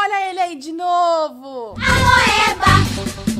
Olha ele aí de novo! Amoeba,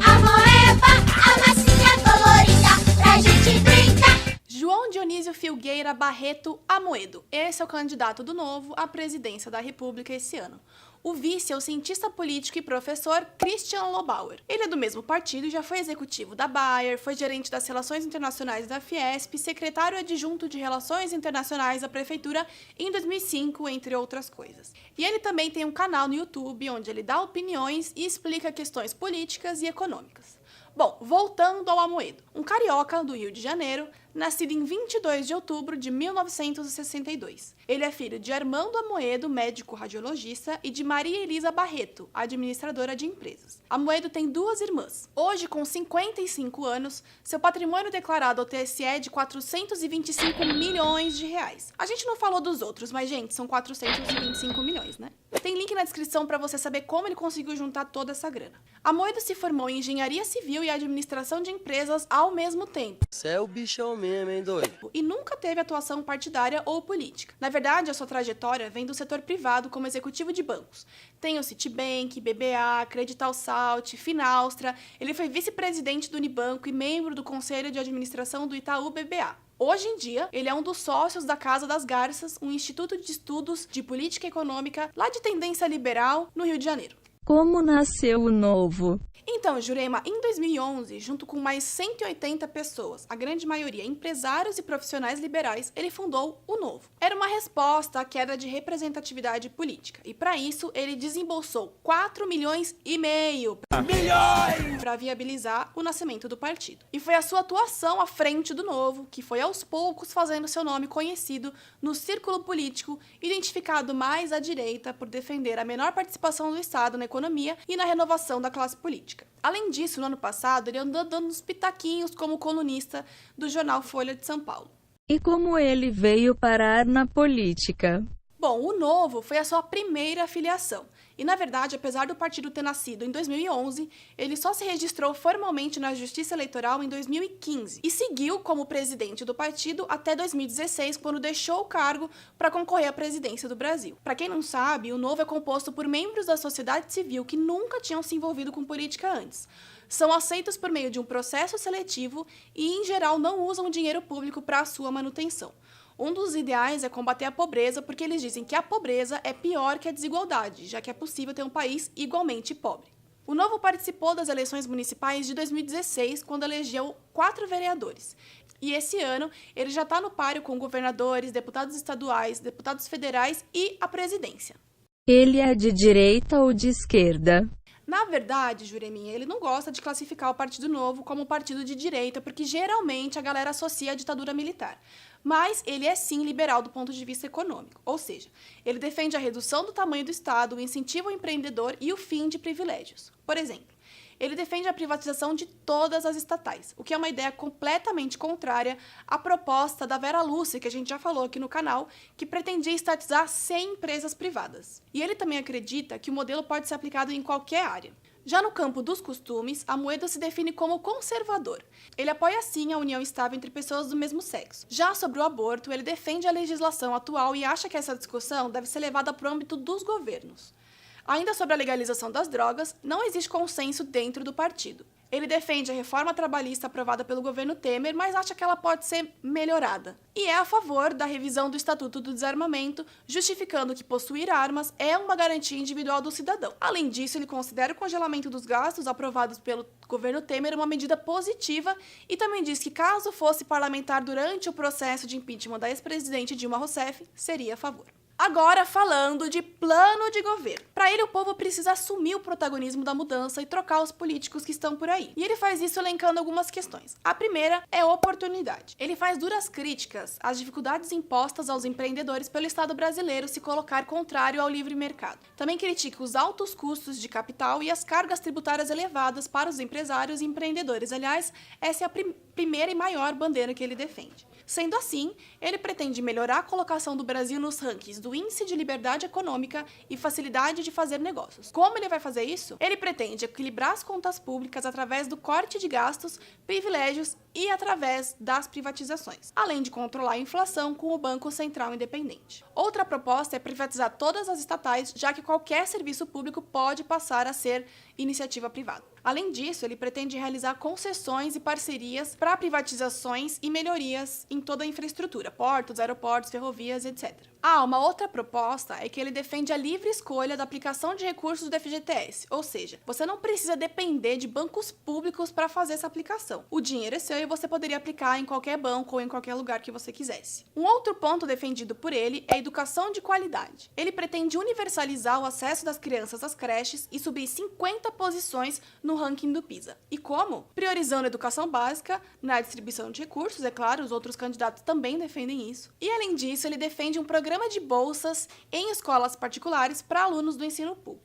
a massinha colorida pra gente brincar. João Dionísio Filgueira Barreto Amoedo. Esse é o candidato do Novo à presidência da República esse ano. O vice é o cientista político e professor Christian Lobauer. Ele é do mesmo partido e já foi executivo da Bayer, foi gerente das Relações Internacionais da Fiesp, secretário adjunto de Relações Internacionais da Prefeitura em 2005, entre outras coisas. E ele também tem um canal no YouTube onde ele dá opiniões e explica questões políticas e econômicas. Bom, voltando ao Amoedo, um carioca do Rio de Janeiro, nascido em 22 de outubro de 1962. Ele é filho de Armando Amoedo, médico radiologista, e de Maria Elisa Barreto, administradora de empresas. Amoedo tem duas irmãs. Hoje, com 55 anos, seu patrimônio declarado ao TSE é de 425 milhões de reais. A gente não falou dos outros, mas, gente, são 425 milhões, né? Tem link na descrição para você saber como ele conseguiu juntar toda essa grana. Amoedo se formou em engenharia civil e administração de empresas ao mesmo tempo. Você é o bichão mesmo, hein, doido? E nunca teve atuação partidária ou política. Na verdade, a sua trajetória vem do setor privado como executivo de bancos. Tem o Citibank, BBA, Creditalsalt, Finaustra. Ele foi vice-presidente do Unibanco e membro do conselho de administração do Itaú BBA. Hoje em dia, ele é um dos sócios da Casa das Garças, um instituto de estudos de política econômica lá de tendência liberal no Rio de Janeiro. Como nasceu o Novo? Então, Jurema, em 2011, junto com mais 180 pessoas, a grande maioria empresários e profissionais liberais, ele fundou o Novo. Era uma resposta à queda de representatividade política. E para isso, ele desembolsou 4,5 milhões para viabilizar o nascimento do partido. E foi a sua atuação à frente do Novo que foi aos poucos fazendo seu nome conhecido no círculo político, identificado mais à direita por defender a menor participação do Estado na economia e na renovação da classe política. Além disso, no ano passado, ele andou dando uns pitaquinhos como colunista do jornal Folha de São Paulo. E como ele veio parar na política? Bom, o Novo foi a sua primeira filiação. E, na verdade, apesar do partido ter nascido em 2011, ele só se registrou formalmente na Justiça Eleitoral em 2015 e seguiu como presidente do partido até 2016, quando deixou o cargo para concorrer à presidência do Brasil. Para quem não sabe, o Novo é composto por membros da sociedade civil que nunca tinham se envolvido com política antes. São aceitos por meio de um processo seletivo e, em geral, não usam dinheiro público para a sua manutenção. Um dos ideais é combater a pobreza, porque eles dizem que a pobreza é pior que a desigualdade, já que é possível ter um país igualmente pobre. O Novo participou das eleições municipais de 2016, quando elegeu 4 vereadores. E esse ano, ele já está no páreo com governadores, deputados estaduais, deputados federais e a presidência. Ele é de direita ou de esquerda? Na verdade, Jureminha, ele não gosta de classificar o Partido Novo como partido de direita, porque geralmente a galera associa a ditadura militar. Mas ele é sim liberal do ponto de vista econômico, ou seja, ele defende a redução do tamanho do Estado, o incentivo ao empreendedor e o fim de privilégios. Por exemplo, ele defende a privatização de todas as estatais, o que é uma ideia completamente contrária à proposta da Vera Lúcia, que a gente já falou aqui no canal, que pretendia estatizar 100 empresas privadas. E ele também acredita que o modelo pode ser aplicado em qualquer área. Já no campo dos costumes, Amoedo se define como conservador. Ele apoia sim a união estável entre pessoas do mesmo sexo. Já sobre o aborto, ele defende a legislação atual e acha que essa discussão deve ser levada para o âmbito dos governos. Ainda sobre a legalização das drogas, não existe consenso dentro do partido. Ele defende a reforma trabalhista aprovada pelo governo Temer, mas acha que ela pode ser melhorada. E é a favor da revisão do Estatuto do Desarmamento, justificando que possuir armas é uma garantia individual do cidadão. Além disso, ele considera o congelamento dos gastos aprovados pelo governo Temer uma medida positiva e também diz que, caso fosse parlamentar durante o processo de impeachment da ex-presidente Dilma Rousseff, seria a favor. Agora falando de plano de governo. Para ele, o povo precisa assumir o protagonismo da mudança e trocar os políticos que estão por aí. E ele faz isso elencando algumas questões. A primeira é oportunidade. Ele faz duras críticas às dificuldades impostas aos empreendedores pelo Estado brasileiro se colocar contrário ao livre mercado. Também critica os altos custos de capital e as cargas tributárias elevadas para os empresários e empreendedores. Aliás, essa é a primeira e maior bandeira que ele defende. Sendo assim, ele pretende melhorar a colocação do Brasil nos rankings do Índice de Liberdade Econômica e Facilidade de Fazer Negócios. Como ele vai fazer isso? Ele pretende equilibrar as contas públicas através do corte de gastos, privilégios e através das privatizações, além de controlar a inflação com o Banco Central Independente. Outra proposta é privatizar todas as estatais, já que qualquer serviço público pode passar a ser iniciativa privada. Além disso, ele pretende realizar concessões e parcerias para privatizações e melhorias em toda a infraestrutura, portos, aeroportos, ferrovias, etc. Uma outra proposta é que ele defende a livre escolha da aplicação de recursos do FGTS, ou seja, você não precisa depender de bancos públicos para fazer essa aplicação. O dinheiro é seu e você poderia aplicar em qualquer banco ou em qualquer lugar que você quisesse. Um outro ponto defendido por ele é a educação de qualidade. Ele pretende universalizar o acesso das crianças às creches e subir 50 posições no ranking do PISA. E como? Priorizando a educação básica na distribuição de recursos, é claro, os outros candidatos também defendem isso. E além disso, ele defende um programa de bolsas em escolas particulares para alunos do ensino público.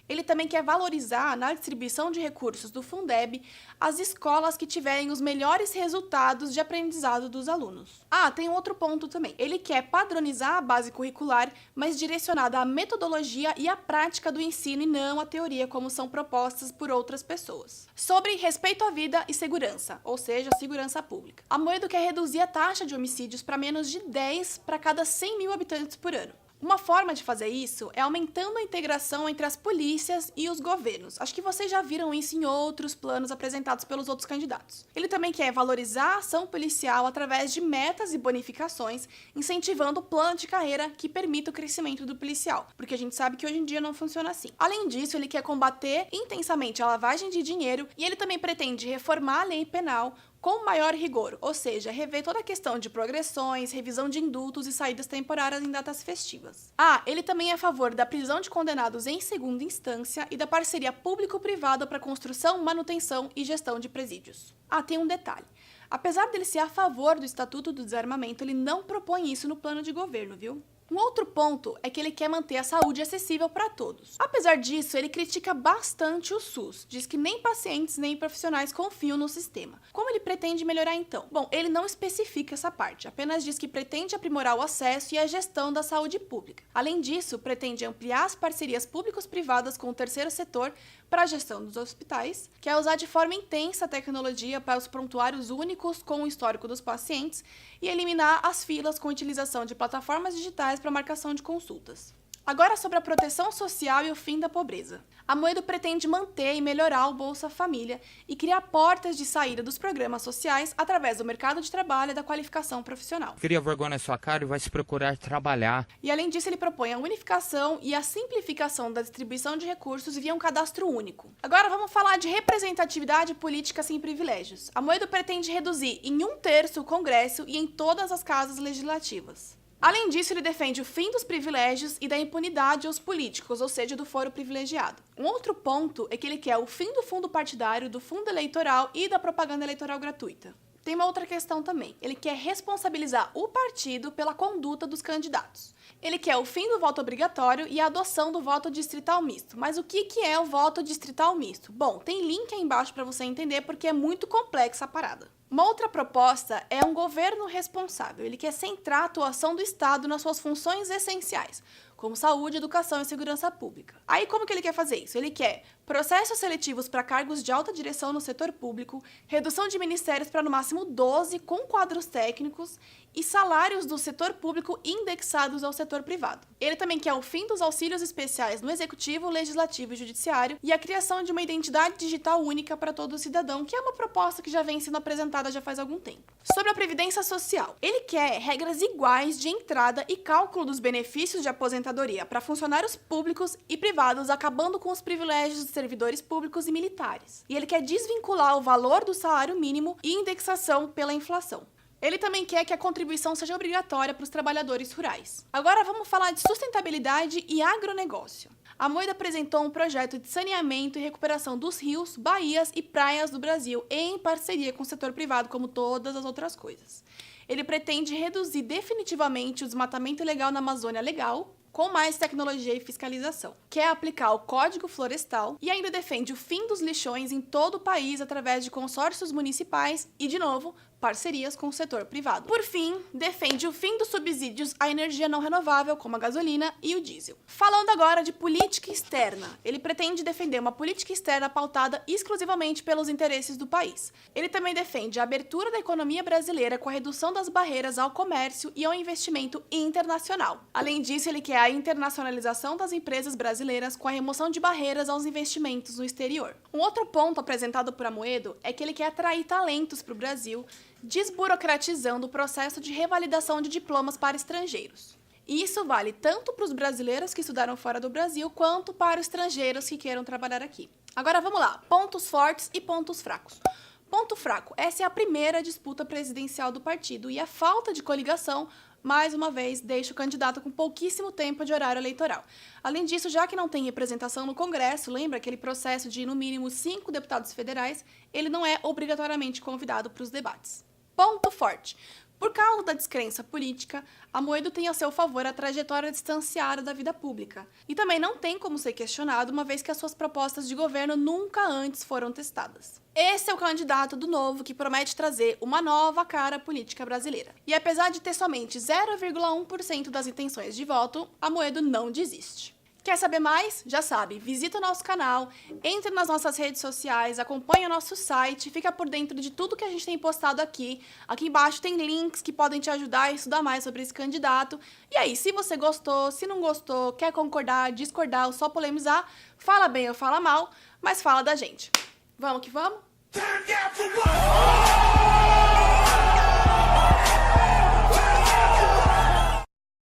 Ele também quer valorizar, na distribuição de recursos do Fundeb, as escolas que tiverem os melhores resultados de aprendizado dos alunos. Tem outro ponto também. Ele quer padronizar a base curricular, mas direcionada à metodologia e à prática do ensino e não à teoria, como são propostas por outras pessoas. Sobre respeito à vida e segurança, ou seja, segurança pública. Amoedo quer reduzir a taxa de homicídios para menos de 10 para cada 100 mil habitantes por ano. Uma forma de fazer isso é aumentando a integração entre as polícias e os governos. Acho que vocês já viram isso em outros planos apresentados pelos outros candidatos. Ele também quer valorizar a ação policial através de metas e bonificações, incentivando o plano de carreira que permita o crescimento do policial, porque a gente sabe que hoje em dia não funciona assim. Além disso, ele quer combater intensamente a lavagem de dinheiro e ele também pretende reformar a lei penal com maior rigor, ou seja, rever toda a questão de progressões, revisão de indultos e saídas temporárias em datas festivas. Ele também é a favor da prisão de condenados em segunda instância e da parceria público-privada para construção, manutenção e gestão de presídios. Tem um detalhe. Apesar dele ser a favor do Estatuto do Desarmamento, ele não propõe isso no plano de governo, viu? Um outro ponto é que ele quer manter a saúde acessível para todos. Apesar disso, ele critica bastante o SUS, diz que nem pacientes nem profissionais confiam no sistema. Como ele pretende melhorar então? Bom, ele não especifica essa parte, apenas diz que pretende aprimorar o acesso e a gestão da saúde pública. Além disso, pretende ampliar as parcerias públicos-privadas com o terceiro setor para a gestão dos hospitais, quer usar de forma intensa a tecnologia para os prontuários únicos com o histórico dos pacientes e eliminar as filas com utilização de plataformas digitais para marcação de consultas. Agora sobre a proteção social e o fim da pobreza. Amoedo pretende manter e melhorar o Bolsa Família e criar portas de saída dos programas sociais através do mercado de trabalho e da qualificação profissional. Cria vergonha na sua cara e vai se procurar trabalhar. E além disso, ele propõe a unificação e a simplificação da distribuição de recursos via um cadastro único. Agora vamos falar de representatividade política sem privilégios. Amoedo pretende reduzir em 1/3 o Congresso e em todas as casas legislativas. Além disso, ele defende o fim dos privilégios e da impunidade aos políticos, ou seja, do foro privilegiado. Um outro ponto é que ele quer o fim do fundo partidário, do fundo eleitoral e da propaganda eleitoral gratuita. Tem uma outra questão também. Ele quer responsabilizar o partido pela conduta dos candidatos. Ele quer o fim do voto obrigatório e a adoção do voto distrital misto. Mas o que é o voto distrital misto? Bom, tem link aí embaixo para você entender porque é muito complexa a parada. Uma outra proposta é um governo responsável. Ele quer centrar a atuação do Estado nas suas funções essenciais, como saúde, educação e segurança pública. Aí como que ele quer fazer isso? Ele quer processos seletivos para cargos de alta direção no setor público, redução de ministérios para no máximo 12 com quadros técnicos e salários do setor público indexados ao setor privado. Ele também quer o fim dos auxílios especiais no Executivo, Legislativo e Judiciário e a criação de uma identidade digital única para todo cidadão, que é uma proposta que já vem sendo apresentada já faz algum tempo. Sobre a Previdência Social, ele quer regras iguais de entrada e cálculo dos benefícios de aposentadoria para funcionários públicos e privados, acabando com os privilégios de servidores públicos e militares. E ele quer desvincular o valor do salário mínimo e indexação pela inflação. Ele também quer que a contribuição seja obrigatória para os trabalhadores rurais. Agora vamos falar de sustentabilidade e agronegócio. Amoedo apresentou um projeto de saneamento e recuperação dos rios, baías e praias do Brasil em parceria com o setor privado, como todas as outras coisas. Ele pretende reduzir definitivamente o desmatamento ilegal na Amazônia Legal, com mais tecnologia e fiscalização. Quer aplicar o Código Florestal e ainda defende o fim dos lixões em todo o país através de consórcios municipais e, de novo, parcerias com o setor privado. Por fim, defende o fim dos subsídios à energia não renovável, como a gasolina e o diesel. Falando agora de política externa, ele pretende defender uma política externa pautada exclusivamente pelos interesses do país. Ele também defende a abertura da economia brasileira com a redução das barreiras ao comércio e ao investimento internacional. Além disso, ele quer a internacionalização das empresas brasileiras com a remoção de barreiras aos investimentos no exterior. Um outro ponto apresentado por Amoedo é que ele quer atrair talentos para o Brasil, desburocratizando o processo de revalidação de diplomas para estrangeiros. E isso vale tanto para os brasileiros que estudaram fora do Brasil, quanto para os estrangeiros que queiram trabalhar aqui. Agora vamos lá, pontos fortes e pontos fracos. Ponto fraco, essa é a primeira disputa presidencial do partido e a falta de coligação, mais uma vez, deixa o candidato com pouquíssimo tempo de horário eleitoral. Além disso, já que não tem representação no Congresso, lembra aquele processo de, no mínimo, 5 deputados federais, ele não é obrigatoriamente convidado para os debates. Ponto forte. Por causa da descrença política, Amoedo tem a seu favor a trajetória distanciada da vida pública. E também não tem como ser questionado, uma vez que as suas propostas de governo nunca antes foram testadas. Esse é o candidato do Novo que promete trazer uma nova cara política brasileira. E apesar de ter somente 0,1% das intenções de voto, Amoedo não desiste. Quer saber mais? Já sabe, visita o nosso canal, entre nas nossas redes sociais, acompanha o nosso site, fica por dentro de tudo que a gente tem postado aqui. Aqui embaixo tem links que podem te ajudar a estudar mais sobre esse candidato. E aí, se você gostou, se não gostou, quer concordar, discordar ou só polemizar, fala bem ou fala mal, mas fala da gente. Vamos que vamos?